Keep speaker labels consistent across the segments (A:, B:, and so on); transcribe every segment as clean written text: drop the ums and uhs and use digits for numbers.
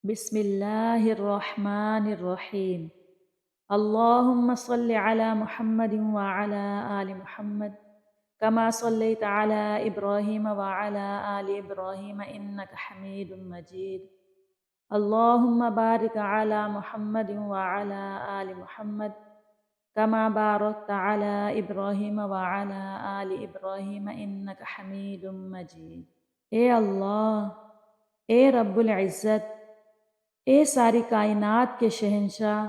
A: بسم الله الرحمن الرحيم. اللهم صل على محمد وعلى آل محمد كما صليت على إبراهيم وعلى آل إبراهيم إنك حميد مجيد. اللهم بارك على محمد وعلى آل محمد كما باركت على إبراهيم وعلى آل إبراهيم إنك حميد مجيد. اے اللہ، اے رب العزت، اے ساری کائنات کے شہنشاہ،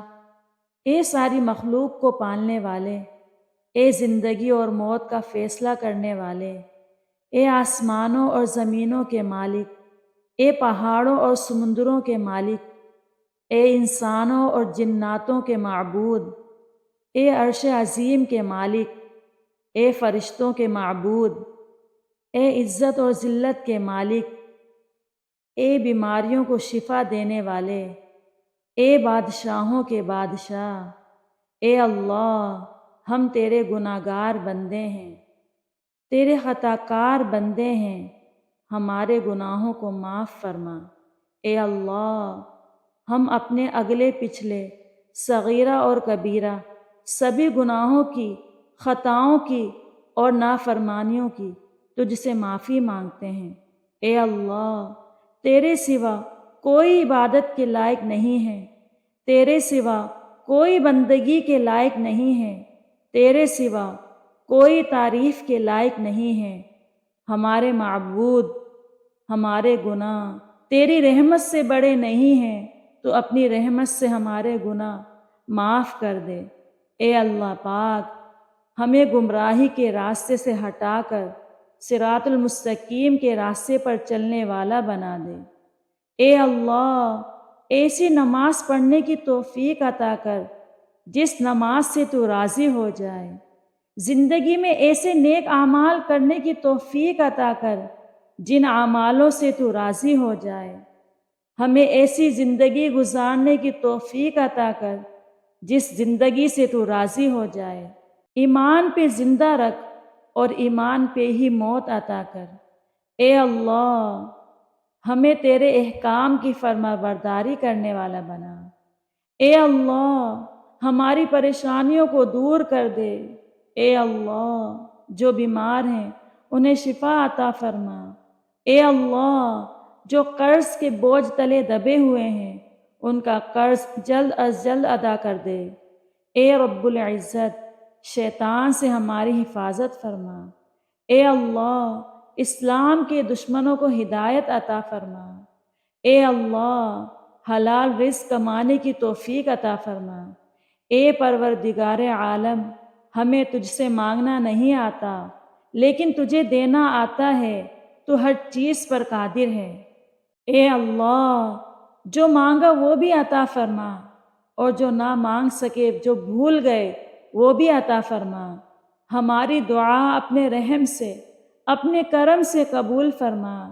A: اے ساری مخلوق کو پالنے والے، اے زندگی اور موت کا فیصلہ کرنے والے، اے آسمانوں اور زمینوں کے مالک، اے پہاڑوں اور سمندروں کے مالک، اے انسانوں اور جناتوں کے معبود، اے عرش عظیم کے مالک، اے فرشتوں کے معبود، اے عزت اور ذلت کے مالک، اے بیماریوں کو شفا دینے والے، اے بادشاہوں کے بادشاہ، اے اللہ، ہم تیرے گناہگار بندے ہیں، تیرے خطا کار بندے ہیں، ہمارے گناہوں کو معاف فرما۔ اے اللہ، ہم اپنے اگلے پچھلے، صغیرہ اور کبیرہ سبھی گناہوں کی، خطاؤں کی اور نافرمانیوں کی تجھ سے معافی مانگتے ہیں۔ اے اللہ، تیرے سوا کوئی عبادت کے لائق نہیں ہے، تیرے سوا کوئی بندگی کے لائق نہیں ہے، تیرے سوا کوئی تعریف کے لائق نہیں ہے۔ ہمارے معبود، ہمارے گناہ تیری رحمت سے بڑے نہیں ہیں، تو اپنی رحمت سے ہمارے گناہ معاف کر دے۔ اے اللہ پاک، ہمیں گمراہی کے راستے سے ہٹا کر صراط المستقیم کے راستے پر چلنے والا بنا دے۔ اے اللہ، ایسی نماز پڑھنے کی توفیق عطا کر جس نماز سے تو راضی ہو جائے، زندگی میں ایسے نیک اعمال کرنے کی توفیق عطا کر جن اعمالوں سے تو راضی ہو جائے، ہمیں ایسی زندگی گزارنے کی توفیق عطا کر جس زندگی سے تو راضی ہو جائے، ایمان پہ زندہ رکھ اور ایمان پہ ہی موت عطا کر۔ اے اللہ، ہمیں تیرے احکام کی فرما برداری کرنے والا بنا۔ اے اللہ، ہماری پریشانیوں کو دور کر دے۔ اے اللہ، جو بیمار ہیں انہیں شفا عطا فرما۔ اے اللہ، جو قرض کے بوجھ تلے دبے ہوئے ہیں ان کا قرض جلد از جلد ادا کر دے۔ اے رب العزت، شیطان سے ہماری حفاظت فرما۔ اے اللہ، اسلام کے دشمنوں کو ہدایت عطا فرما۔ اے اللہ، حلال رزق کمانے کی توفیق عطا فرما۔ اے پروردگار عالم، ہمیں تجھ سے مانگنا نہیں آتا لیکن تجھے دینا آتا ہے، تو ہر چیز پر قادر ہے۔ اے اللہ، جو مانگا وہ بھی عطا فرما اور جو نہ مانگ سکے، جو بھول گئے وہ بھی عطا فرما۔ ہماری دعا اپنے رحم سے، اپنے کرم سے قبول فرما۔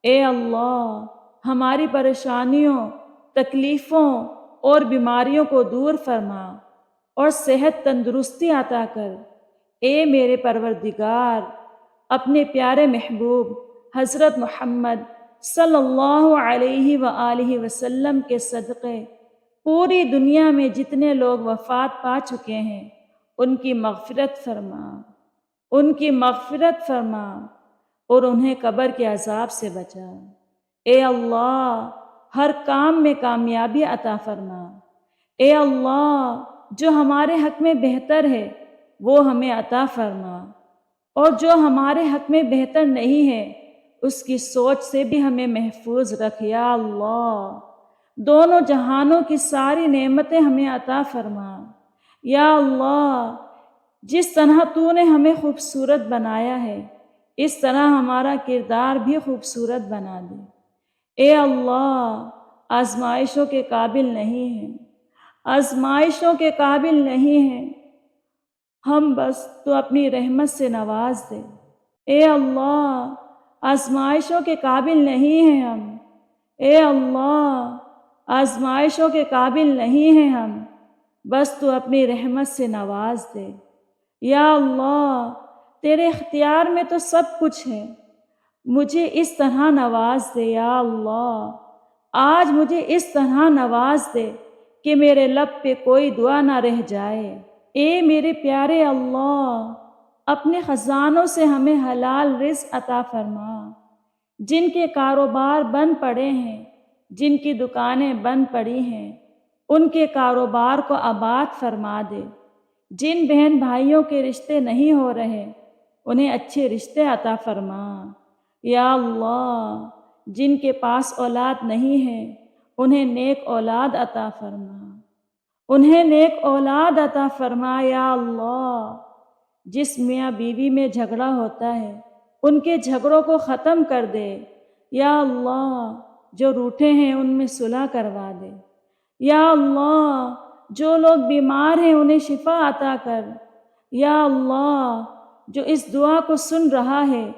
A: اے اللہ، ہماری پریشانیوں، تکلیفوں اور بیماریوں کو دور فرما اور صحت تندرستی عطا کر۔ اے میرے پروردگار، اپنے پیارے محبوب حضرت محمد صلی اللہ علیہ وآلہ وسلم کے صدقے پوری دنیا میں جتنے لوگ وفات پا چکے ہیں ان کی مغفرت فرما، ان کی مغفرت فرما اور انہیں قبر کے عذاب سے بچا۔ اے اللہ، ہر کام میں کامیابی عطا فرما۔ اے اللہ، جو ہمارے حق میں بہتر ہے وہ ہمیں عطا فرما، اور جو ہمارے حق میں بہتر نہیں ہے اس کی سوچ سے بھی ہمیں محفوظ رکھ۔ یا اللہ، دونوں جہانوں کی ساری نعمتیں ہمیں عطا فرما۔ یا اللہ، جس طرح تو نے ہمیں خوبصورت بنایا ہے اس طرح ہمارا کردار بھی خوبصورت بنا دے۔ اے اللہ، آزمائشوں کے قابل نہیں ہیں، آزمائشوں کے قابل نہیں ہیں، ہم بس تو اپنی رحمت سے نواز دے۔ اے اللہ، آزمائشوں کے قابل نہیں ہیں ہم۔ اے اللہ، آزمائشوں کے قابل نہیں ہیں ہم، بس تو اپنی رحمت سے نواز دے۔ یا اللہ، تیرے اختیار میں تو سب کچھ ہے، مجھے اس طرح نواز دے۔ یا اللہ، آج مجھے اس طرح نواز دے کہ میرے لب پہ کوئی دعا نہ رہ جائے۔ اے میرے پیارے اللہ، اپنے خزانوں سے ہمیں حلال رزق عطا فرما۔ جن کے کاروبار بند پڑے ہیں، جن کی دکانیں بند پڑی ہیں، ان کے کاروبار کو آباد فرما دے۔ جن بہن بھائیوں کے رشتے نہیں ہو رہے، انہیں اچھے رشتے عطا فرما۔ یا اللہ، جن کے پاس اولاد نہیں ہے، انہیں نیک اولاد عطا فرما۔ انہیں نیک اولاد عطا فرما یا اللہ۔ جس میاں بیوی میں جھگڑا ہوتا ہے، ان کے جھگڑوں کو ختم کر دے۔ یا اللہ، جو روٹھے ہیں ان میں صلح کروا دے۔ یا اللہ، جو لوگ بیمار ہیں انہیں شفا عطا کر۔ یا اللہ، جو اس دعا کو سن رہا ہے،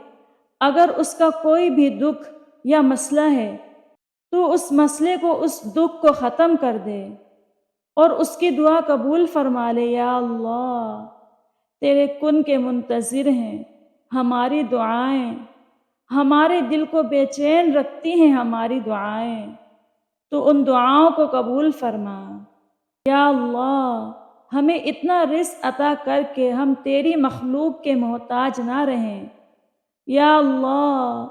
A: اگر اس کا کوئی بھی دکھ یا مسئلہ ہے تو اس مسئلے کو، اس دکھ کو ختم کر دے اور اس کی دعا قبول فرما لے۔ یا اللہ، تیرے کن کے منتظر ہیں ہماری دعائیں، ہمارے دل کو بے چین رکھتی ہیں ہماری دعائیں، تو ان دعاؤں کو قبول فرما۔ یا اللہ، ہمیں اتنا رزق عطا کر کے ہم تیری مخلوق کے محتاج نہ رہیں۔ یا اللہ،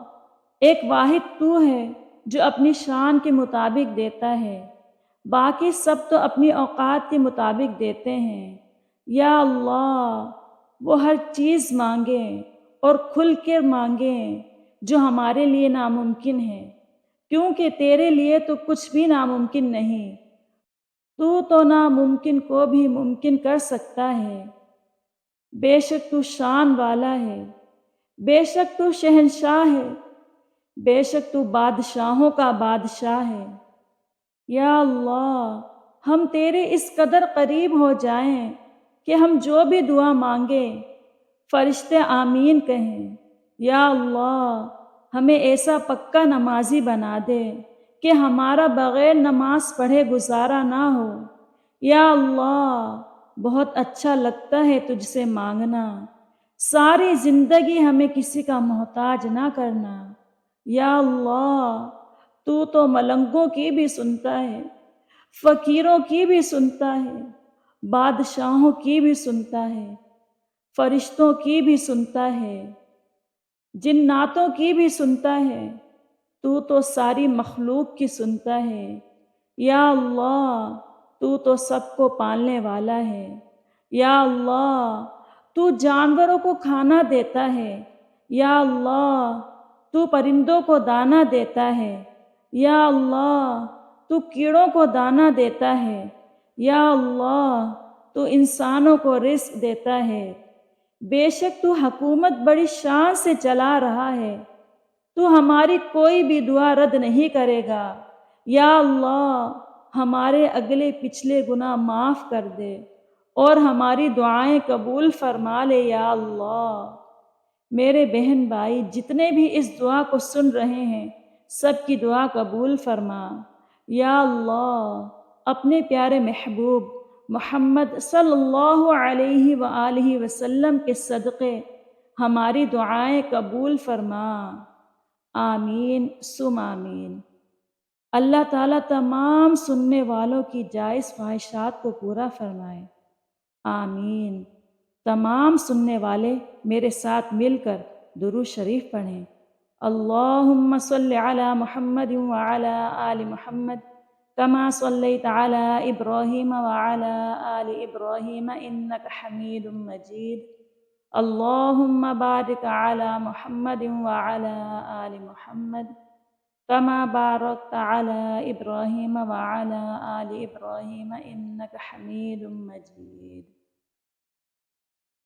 A: ایک واحد تو ہے جو اپنی شان کے مطابق دیتا ہے، باقی سب تو اپنی اوقات کے مطابق دیتے ہیں۔ یا اللہ، وہ ہر چیز مانگیں اور کھل کر مانگیں جو ہمارے لیے ناممکن ہے، کیونکہ تیرے لیے تو کچھ بھی ناممکن نہیں۔ تو ناممکن کو بھی ممکن کر سکتا ہے۔ بے شک تو شان والا ہے، بے شک تو شہنشاہ ہے، بے شک تو بادشاہوں کا بادشاہ ہے۔ یا اللہ، ہم تیرے اس قدر قریب ہو جائیں کہ ہم جو بھی دعا مانگیں فرشتے آمین کہیں۔ یا اللہ، ہمیں ایسا پکا نمازی بنا دے کہ ہمارا بغیر نماز پڑھے گزارا نہ ہو۔ یا اللہ، بہت اچھا لگتا ہے تجھ سے مانگنا، ساری زندگی ہمیں کسی کا محتاج نہ کرنا۔ یا اللہ، تو ملنگوں کی بھی سنتا ہے، فقیروں کی بھی سنتا ہے، بادشاہوں کی بھی سنتا ہے، فرشتوں کی بھی سنتا ہے، جناتوں کی بھی سنتا ہے، تو ساری مخلوق کی سنتا ہے۔ یا اللہ، تو سب کو پالنے والا ہے۔ یا اللہ، تو جانوروں کو کھانا دیتا ہے۔ یا اللہ، تو پرندوں کو دانہ دیتا ہے۔ یا اللہ، تو کیڑوں کو دانہ دیتا ہے۔ یا اللہ، تو انسانوں کو رزق دیتا ہے۔ بے شک تو حکومت بڑی شان سے چلا رہا ہے، تو ہماری کوئی بھی دعا رد نہیں کرے گا۔ یا اللہ، ہمارے اگلے پچھلے گناہ معاف کر دے اور ہماری دعائیں قبول فرما لے۔ یا اللہ، میرے بہن بھائی جتنے بھی اس دعا کو سن رہے ہیں، سب کی دعا قبول فرما۔ یا اللہ، اپنے پیارے محبوب محمد صلی اللہ علیہ وآلہ وسلم کے صدقے ہماری دعائیں قبول فرما۔ آمین ثم آمین۔ اللہ تعالیٰ تمام سننے والوں کی جائز خواہشات کو پورا فرمائے۔ آمین۔ تمام سننے والے میرے ساتھ مل کر درود شریف پڑھیں۔ اللہم صلی علی محمد وعلی آل محمد کما صلیت علی ابراہیم وعلی آل ابراہیم انک حمید مجید۔ اللہم بارک علی محمد وعلی آل محمد کما بارکت علی ابراہیم وعلی آل ابراہیم انک حمید مجید۔